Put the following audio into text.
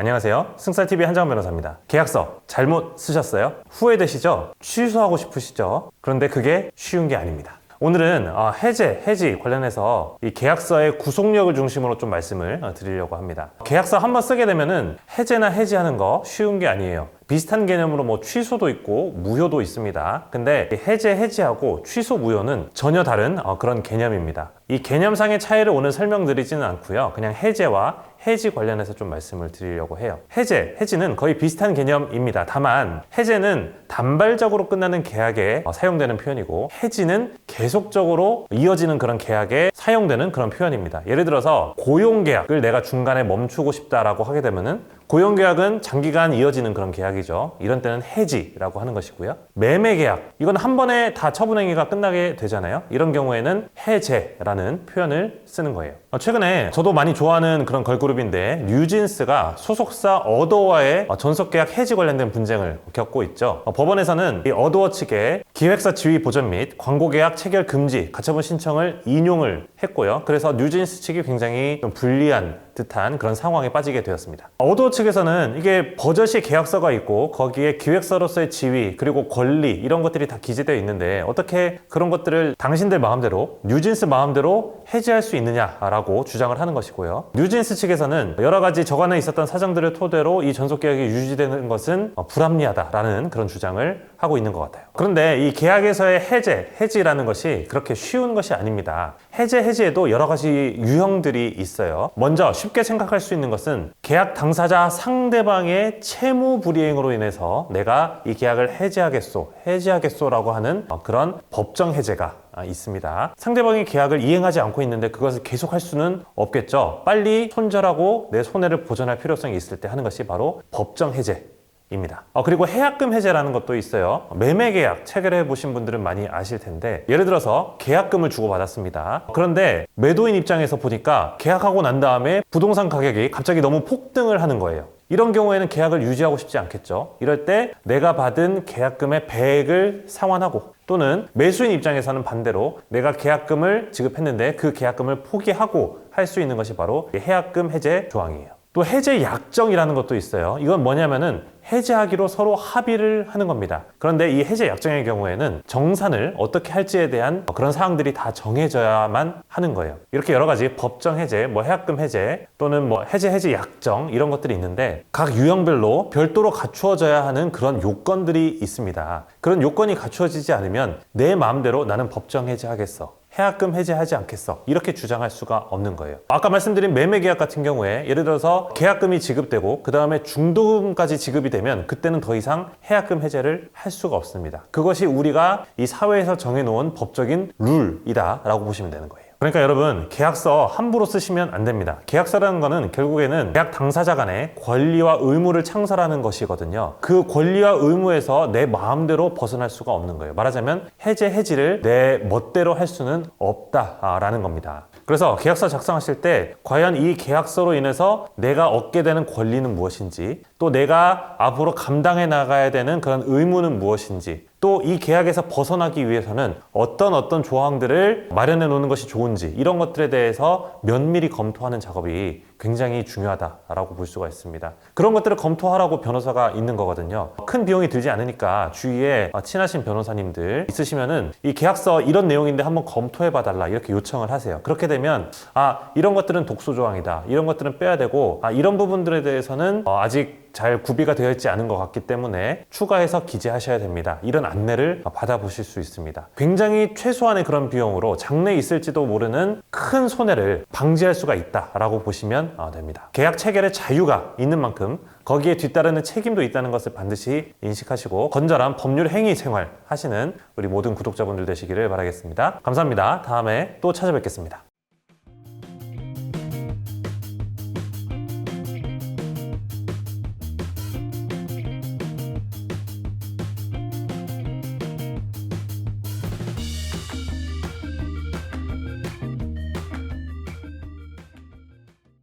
안녕하세요. 승쌀TV 한정환 변호사입니다. 계약서 잘못 쓰셨어요? 후회되시죠? 취소하고 싶으시죠? 그런데 그게 쉬운 게 아닙니다. 오늘은 해지 관련해서 이 계약서의 구속력을 중심으로 좀 말씀을 드리려고 합니다. 계약서 한번 쓰게 되면은 해제나 해지하는 거 쉬운 게 아니에요. 비슷한 개념으로 뭐 취소도 있고 무효도 있습니다. 근데 해지하고 취소, 무효는 전혀 다른 그런 개념입니다. 이 개념상의 차이를 오늘 설명드리지는 않고요. 그냥 해제와 해지 관련해서 좀 말씀을 드리려고 해요. 해지는 거의 비슷한 개념입니다. 다만 해제는 단발적으로 끝나는 계약에 사용되는 표현이고, 해지는 계속적으로 이어지는 그런 계약에 사용되는 그런 표현입니다. 예를 들어서 고용계약을 내가 중간에 멈추고 싶다라고 하게 되면은, 고용계약은 장기간 이어지는 그런 계약이죠. 이런 때는 해지라고 하는 것이고요. 매매계약, 이건 한 번에 다 처분행위가 끝나게 되잖아요. 이런 경우에는 해제라는 표현을 쓰는 거예요. 최근에 저도 많이 좋아하는 그런 걸그룹인데, 뉴진스가 소속사 어도어와의 전속계약 해지 관련된 분쟁을 겪고 있죠. 법원에서는 이 어도어 측의 기획사 지위 보전 및 광고계약 체결 금지 가처분 신청을 인용을 했고요. 그래서 뉴진스 측이 굉장히 좀 불리한 듯한 그런 상황에 빠지게 되었습니다. 어도어 측에서는 이게 버젓이 계약서가 있고 거기에 기획사로서의 지위 그리고 권리 이런 것들이 다 기재되어 있는데, 어떻게 그런 것들을 당신들 마음대로, 뉴진스 마음대로 해지할 수 있느냐라고 주장을 하는 것이고요. 뉴진스 측에서는 여러 가지 저간에 있었던 사정들을 토대로 이 전속계약이 유지되는 것은 불합리하다라는 그런 주장을 하고 있는 것 같아요. 그런데 이 계약에서의 해지라는 것이 그렇게 쉬운 것이 아닙니다. 해지에도 여러 가지 유형들이 있어요. 먼저 쉽게 생각할 수 있는 것은, 계약 당사자 상대방의 채무 불이행으로 인해서 내가 이 계약을 해지하겠소라고 하는 그런 법정 해제가 있습니다. 상대방이 계약을 이행하지 않고 있는데 그것을 계속할 수는 없겠죠. 빨리 손절하고 내 손해를 보전할 필요성이 있을 때 하는 것이 바로 법정 해제입니다. 그리고 해약금 해제라는 것도 있어요. 매매계약 체결해 보신 분들은 많이 아실 텐데, 예를 들어서 계약금을 주고받았습니다. 그런데 매도인 입장에서 보니까 계약하고 난 다음에 부동산 가격이 갑자기 너무 폭등을 하는 거예요. 이런 경우에는 계약을 유지하고 싶지 않겠죠. 이럴 때 내가 받은 계약금의 배액을 상환하고, 또는 매수인 입장에서는 반대로 내가 계약금을 지급했는데 그 계약금을 포기하고 할 수 있는 것이 바로 해약금 해제 조항이에요. 또 해제 약정이라는 것도 있어요. 이건 뭐냐면은 해제하기로 서로 합의를 하는 겁니다. 그런데 이 해제 약정의 경우에는 정산을 어떻게 할지에 대한 그런 사항들이 다 정해져야만 하는 거예요. 이렇게 여러 가지 법정 해제, 해약금 해제 또는 해제 약정 이런 것들이 있는데, 각 유형별로 별도로 갖추어져야 하는 그런 요건들이 있습니다. 그런 요건이 갖추어지지 않으면 내 마음대로 나는 법정 해제하겠어, 해약금 해제하지 않겠어, 이렇게 주장할 수가 없는 거예요. 아까 말씀드린 매매계약 같은 경우에 예를 들어서 계약금이 지급되고 그 다음에 중도금까지 지급이 되면 그때는 더 이상 해약금 해제를 할 수가 없습니다. 그것이 우리가 이 사회에서 정해놓은 법적인 룰이다 라고 보시면 되는 거예요. 그러니까 여러분, 계약서 함부로 쓰시면 안 됩니다. 계약서라는 거는 결국에는 계약 당사자 간의 권리와 의무를 창설하는 것이거든요. 그 권리와 의무에서 내 마음대로 벗어날 수가 없는 거예요. 말하자면 해지를 내 멋대로 할 수는 없다라는 겁니다. 그래서 계약서 작성하실 때 과연 이 계약서로 인해서 내가 얻게 되는 권리는 무엇인지, 또 내가 앞으로 감당해 나가야 되는 그런 의무는 무엇인지, 또 이 계약에서 벗어나기 위해서는 어떤 조항들을 마련해 놓는 것이 좋은지, 이런 것들에 대해서 면밀히 검토하는 작업이 굉장히 중요하다라고 볼 수가 있습니다. 그런 것들을 검토하라고 변호사가 있는 거거든요. 큰 비용이 들지 않으니까 주위에 친하신 변호사님들 있으시면은 이 계약서 이런 내용인데 한번 검토해 봐달라 이렇게 요청을 하세요. 그렇게 되면 이런 것들은 독소 조항이다, 이런 것들은 빼야 되고, 이런 부분들에 대해서는 아직 잘 구비가 되어 있지 않은 것 같기 때문에 추가해서 기재하셔야 됩니다, 이런 안내를 받아보실 수 있습니다. 굉장히 최소한의 그런 비용으로 장래 있을지도 모르는 큰 손해를 방지할 수가 있다라고 보시면 됩니다. 계약 체결의 자유가 있는 만큼 거기에 뒤따르는 책임도 있다는 것을 반드시 인식하시고 건전한 법률 행위 생활 하시는 우리 모든 구독자분들 되시기를 바라겠습니다. 감사합니다. 다음에 또 찾아뵙겠습니다.